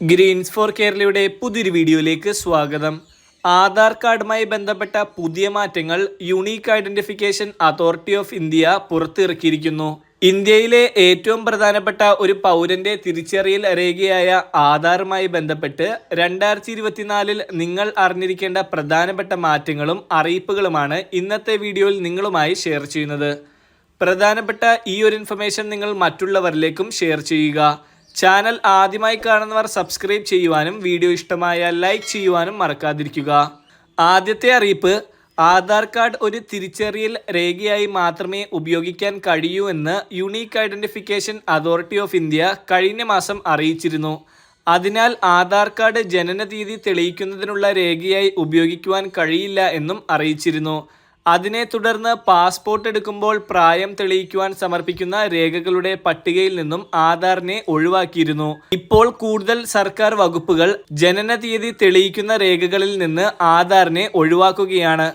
Green's four കേരളയുടെ പുതിയൊരു വീഡിയോയിലേക്ക് സ്വാഗതം. ആധാർ കാർഡുമായി ബന്ധപ്പെട്ട പുതിയ മാറ്റങ്ങൾ unique identification authority of India പുറത്തിറക്കിയിരിക്കുന്നു. ഇന്ത്യയിലെ ഏറ്റവും പ്രധാനപ്പെട്ട ഒരു പൗരന്റെ തിരിച്ചറിയൽ രേഖയായ ആധാറുമായി ബന്ധപ്പെട്ട് 2024 നിങ്ങൾ അറിഞ്ഞിരിക്കേണ്ട പ്രധാനപ്പെട്ട മാറ്റങ്ങളും അറിയിപ്പുകളുമാണ് ഇന്നത്തെ വീഡിയോയിൽ നിങ്ങളുമായി ഷെയർ ചെയ്യുന്നത്. പ്രധാനപ്പെട്ട ഈ ഒരു ഇൻഫർമേഷൻ നിങ്ങൾ മറ്റുള്ളവരിലേക്കും ഷെയർ ചെയ്യുക. ചാനൽ ആദ്യമായി കാണുന്നവർ സബ്സ്ക്രൈബ് ചെയ്യുവാനും വീഡിയോ ഇഷ്ടമായാൽ ലൈക്ക് ചെയ്യുവാനും മറക്കാതിരിക്കുക. ആദ്യത്തെ അറിയിപ്പ്, ആധാർ കാർഡ് ഒരു തിരിച്ചറിയൽ രേഖയായി മാത്രമേ ഉപയോഗിക്കാൻ കഴിയൂ എന്ന് unique identification authority of India കഴിഞ്ഞ മാസം അറിയിച്ചിരുന്നു. അതിനാൽ ആധാർ കാർഡ് ജനനതീയതി തെളിയിക്കുന്നതിനുള്ള രേഖയായി ഉപയോഗിക്കുവാൻ കഴിയില്ല എന്നും അറിയിച്ചിരുന്നു. അതിനെ തുടർന്ന് പാസ്പോർട്ട് എടുക്കുമ്പോൾ പ്രായം തെളിയിക്കുവാൻ സമർപ്പിക്കുന്ന രേഖകളുടെ പട്ടികയിൽ നിന്നും ആധാറിനെ ഒഴിവാക്കിയിരുന്നു. ഇപ്പോൾ കൂടുതൽ സർക്കാർ വകുപ്പുകൾ ജനനതീയതി തെളിയിക്കുന്ന രേഖകളിൽ നിന്ന് ആധാറിനെ ഒഴിവാക്കുകയാണ്.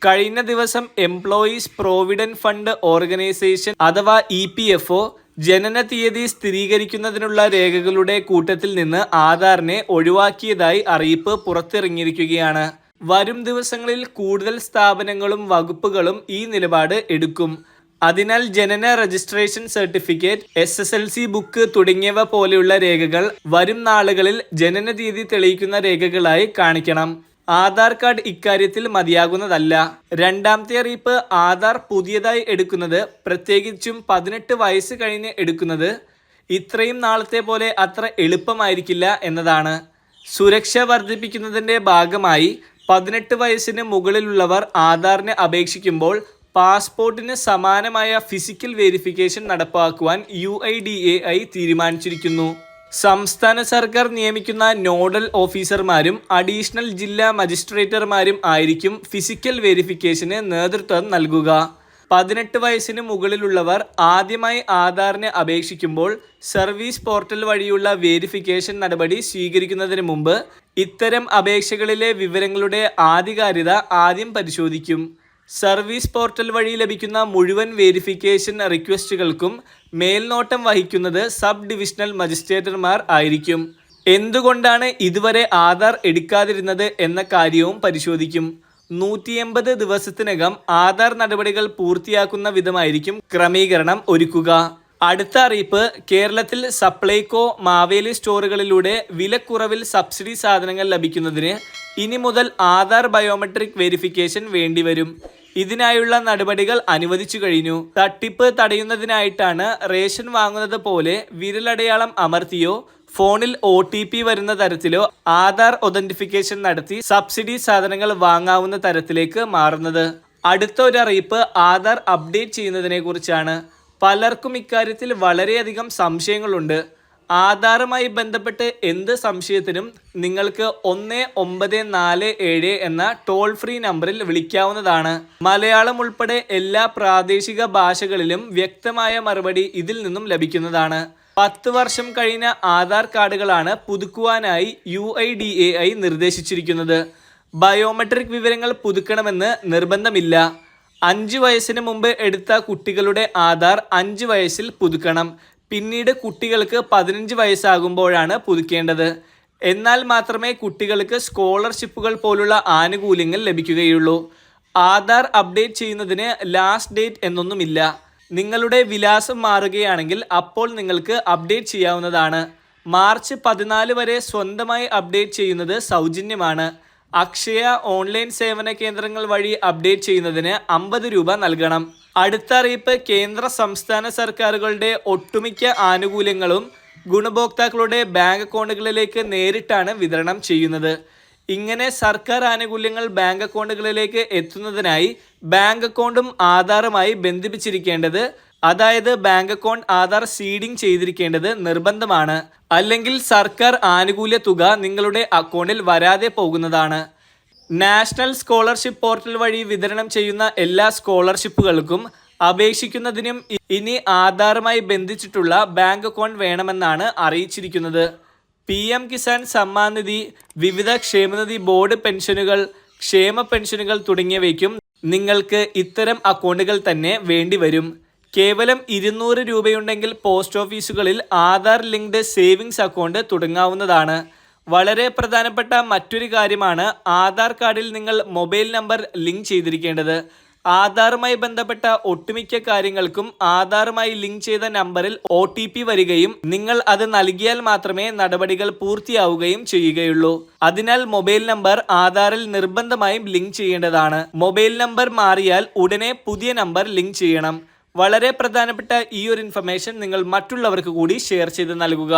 കഴിഞ്ഞ ദിവസം എംപ്ലോയീസ് പ്രോവിഡന്റ് ഫണ്ട് ഓർഗനൈസേഷൻ അഥവാ EPFO ജനനതീയതി സ്ഥിരീകരിക്കുന്നതിനുള്ള രേഖകളുടെ കൂട്ടത്തിൽ നിന്ന് ആധാറിനെ ഒഴിവാക്കിയതായി അറിയിപ്പ് പുറത്തിറങ്ങിയിരിക്കുകയാണ്. വരും ദിവസങ്ങളിൽ കൂടുതൽ സ്ഥാപനങ്ങളും വകുപ്പുകളും ഈ നിലപാട് എടുക്കും. അതിനാൽ ജനന രജിസ്ട്രേഷൻ സർട്ടിഫിക്കറ്റ്, SSLC ബുക്ക് തുടങ്ങിയവ പോലെയുള്ള രേഖകൾ വരും നാളുകളിൽ ജനനതീയതി തെളിയിക്കുന്ന രേഖകളായി കാണിക്കണം. ആധാർ കാർഡ് ഇക്കാര്യത്തിൽ മതിയാകുന്നതല്ല. രണ്ടാമത്തെ അറിയിപ്പ്, ആധാർ പുതിയതായി എടുക്കുന്നത്, പ്രത്യേകിച്ചും 18 വയസ്സ് കഴിഞ്ഞ് എടുക്കുന്നത് ഇത്രയും നാളത്തെ പോലെ അത്ര എളുപ്പമായിരിക്കില്ല എന്നതാണ്. സുരക്ഷ വർദ്ധിപ്പിക്കുന്നതിൻ്റെ ഭാഗമായി 18 വയസ്സിന് മുകളിലുള്ളവർ ആധാറിന് അപേക്ഷിക്കുമ്പോൾ പാസ്പോർട്ടിന് സമാനമായ ഫിസിക്കൽ വെരിഫിക്കേഷൻ നടപ്പാക്കുവാൻ UIDAI തീരുമാനിച്ചിരിക്കുന്നു. സംസ്ഥാന സർക്കാർ നിയമിക്കുന്ന നോഡൽ ഓഫീസർമാരും അഡീഷണൽ ജില്ലാ മജിസ്ട്രേറ്റർമാരും ആയിരിക്കും ഫിസിക്കൽ വെരിഫിക്കേഷന് നേതൃത്വം നൽകുക. 18 വയസ്സിന് മുകളിലുള്ളവർ ആദ്യമായി ആധാറിന് അപേക്ഷിക്കുമ്പോൾ സർവീസ് പോർട്ടൽ വഴിയുള്ള വെരിഫിക്കേഷൻ നടപടി സ്വീകരിക്കുന്നതിന് മുമ്പ് ഇത്തരം അപേക്ഷകളിലെ വിവരങ്ങളുടെ ആധികാരികത ആദ്യം പരിശോധിക്കും. സർവീസ് പോർട്ടൽ വഴി ലഭിക്കുന്ന മുഴുവൻ വെരിഫിക്കേഷൻ റിക്വസ്റ്റുകൾക്കും മേൽനോട്ടം വഹിക്കുന്നത് സബ് ഡിവിഷണൽ മജിസ്ട്രേറ്റർമാർ ആയിരിക്കും. എന്തുകൊണ്ടാണ് ഇതുവരെ ആധാർ എടുക്കാതിരുന്നത് എന്ന കാര്യവും പരിശോധിക്കും. 180 ദിവസത്തിനകം ആധാർ നടപടികൾ പൂർത്തിയാക്കുന്ന വിധമായിരിക്കും ക്രമീകരണം ഒരുക്കുക. അടുത്ത അറിയിപ്പ്, കേരളത്തിൽ സപ്ലൈകോ മാവേലി സ്റ്റോറുകളിലൂടെ വിലക്കുറവിൽ സബ്സിഡി സാധനങ്ങൾ ലഭിക്കുന്നതിന് ഇനി മുതൽ ആധാർ ബയോമെട്രിക് വെരിഫിക്കേഷൻ വേണ്ടിവരും. ഇതിനായുള്ള നടപടികൾ അനുവദിച്ചു കഴിഞ്ഞു. തട്ടിപ്പ് തടയുന്നതിനായിട്ടാണ് റേഷൻ വാങ്ങുന്നത് പോലെ വിരലടയാളം അമർത്തിയോ ഫോണിൽ OTP വരുന്ന തരത്തിലോ ആധാർ ഒതന്റിഫിക്കേഷൻ നടത്തി സബ്സിഡി സാധനങ്ങൾ വാങ്ങാവുന്ന തരത്തിലേക്ക് മാറുന്നത്. അടുത്ത ഒരു അറിയിപ്പ് ആധാർ അപ്ഡേറ്റ് ചെയ്യുന്നതിനെ കുറിച്ചാണ്. പലർക്കും ഇക്കാര്യത്തിൽ വളരെയധികം സംശയങ്ങളുണ്ട്. ആധാറുമായി ബന്ധപ്പെട്ട് എന്ത് സംശയത്തിനും നിങ്ങൾക്ക് 1947 എന്ന ടോൾ ഫ്രീ നമ്പറിൽ വിളിക്കാവുന്നതാണ്. മലയാളം ഉൾപ്പെടെ എല്ലാ പ്രാദേശിക ഭാഷകളിലും വ്യക്തമായ മറുപടി ഇതിൽ നിന്നും ലഭിക്കുന്നതാണ്. 10 വർഷം കഴിഞ്ഞ ആധാർ കാർഡുകളാണ് പുതുക്കുവാനായി UIDAI നിർദ്ദേശിച്ചിരിക്കുന്നത്. ബയോമെട്രിക് വിവരങ്ങൾ പുതുക്കണമെന്ന് നിർബന്ധമില്ല. 5 വയസ്സിന് മുമ്പ് എടുത്ത കുട്ടികളുടെ ആധാർ 5 വയസ്സിൽ പുതുക്കണം. പിന്നീട് കുട്ടികൾക്ക് 15 വയസ്സാകുമ്പോഴാണ് പുതുക്കേണ്ടത്. എന്നാൽ മാത്രമേ കുട്ടികൾക്ക് സ്കോളർഷിപ്പുകൾ പോലുള്ള ആനുകൂല്യങ്ങൾ ലഭിക്കുകയുള്ളൂ. ആധാർ അപ്ഡേറ്റ് ചെയ്യുന്നതിന് ലാസ്റ്റ് ഡേറ്റ് എന്നൊന്നുമില്ല. നിങ്ങളുടെ വിലാസം മാറുകയാണെങ്കിൽ അപ്പോൾ നിങ്ങൾക്ക് അപ്ഡേറ്റ് ചെയ്യാവുന്നതാണ്. മാർച്ച് 14 വരെ സ്വന്തമായി അപ്ഡേറ്റ് ചെയ്യുന്നത് സൗജന്യമാണ്. അക്ഷയ ഓൺലൈൻ സേവന കേന്ദ്രങ്ങൾ വഴി അപ്ഡേറ്റ് ചെയ്യുന്നതിന് 50 രൂപ നൽകണം. അടുത്ത അറിയിപ്പ്, കേന്ദ്ര സംസ്ഥാന സർക്കാരുകളുടെ ഒട്ടുമിക്ക ആനുകൂല്യങ്ങളും ഗുണഭോക്താക്കളുടെ ബാങ്ക് അക്കൗണ്ടുകളിലേക്ക് നേരിട്ടാണ് വിതരണം ചെയ്യുന്നത്. ഇങ്ങനെ സർക്കാർ ആനുകൂല്യങ്ങൾ ബാങ്ക് അക്കൗണ്ടുകളിലേക്ക് എത്തുന്നതിനായി ബാങ്ക് അക്കൗണ്ടും ആധാറുമായി ബന്ധിപ്പിച്ചിരിക്കേണ്ടത്, അതായത് ബാങ്ക് അക്കൗണ്ട് ആധാർ സീഡിംഗ് ചെയ്തിരിക്കേണ്ടത് നിർബന്ധമാണ്. അല്ലെങ്കിൽ സർക്കാർ ആനുകൂല്യ തുക നിങ്ങളുടെ അക്കൗണ്ടിൽ വരാതെ പോകുന്നതാണ്. നാഷണൽ സ്കോളർഷിപ്പ് പോർട്ടൽ വഴി വിതരണം ചെയ്യുന്ന എല്ലാ സ്കോളർഷിപ്പുകൾക്കും അപേക്ഷിക്കുന്നതിനും ഇനി ആധാറുമായി ബന്ധിച്ചിട്ടുള്ള ബാങ്ക് അക്കൗണ്ട് വേണമെന്നാണ് അറിയിച്ചിരിക്കുന്നത്. PM കിസാൻ സമ്മാൻ നിധി, വിവിധ ക്ഷേമനിധി ബോർഡ് പെൻഷനുകൾ, ക്ഷേമ പെൻഷനുകൾ തുടങ്ങിയവയ്ക്കും നിങ്ങൾക്ക് ഇത്തരം അക്കൗണ്ടുകൾ തന്നെ വേണ്ടിവരും. കേവലം 200 രൂപയുണ്ടെങ്കിൽ പോസ്റ്റ് ഓഫീസുകളിൽ ആധാർ ലിങ്ക്ഡ് സേവിങ്സ് അക്കൗണ്ട് തുടങ്ങാവുന്നതാണ്. വളരെ പ്രധാനപ്പെട്ട മറ്റൊരു കാര്യമാണ് ആധാർ കാർഡിൽ നിങ്ങൾ മൊബൈൽ നമ്പർ ലിങ്ക് ചെയ്തിരിക്കേണ്ടത്. ആധാറുമായി ബന്ധപ്പെട്ട ഒട്ടുമിക്ക കാര്യങ്ങൾക്കും ആധാറുമായി ലിങ്ക് ചെയ്ത നമ്പറിൽ OTP വരികയും നിങ്ങൾ അത് നൽകിയാൽ മാത്രമേ നടപടികൾ പൂർത്തിയാവുകയും ചെയ്യുകയുള്ളൂ. അതിനാൽ മൊബൈൽ നമ്പർ ആധാറിൽ നിർബന്ധമായും ലിങ്ക് ചെയ്യേണ്ടതാണ്. മൊബൈൽ നമ്പർ മാറിയാൽ ഉടനെ പുതിയ നമ്പർ ലിങ്ക് ചെയ്യണം. വളരെ പ്രധാനപ്പെട്ട ഈ ഒരു ഇൻഫർമേഷൻ നിങ്ങൾ മറ്റുള്ളവർക്ക് കൂടി ഷെയർ ചെയ്ത് നൽകുക.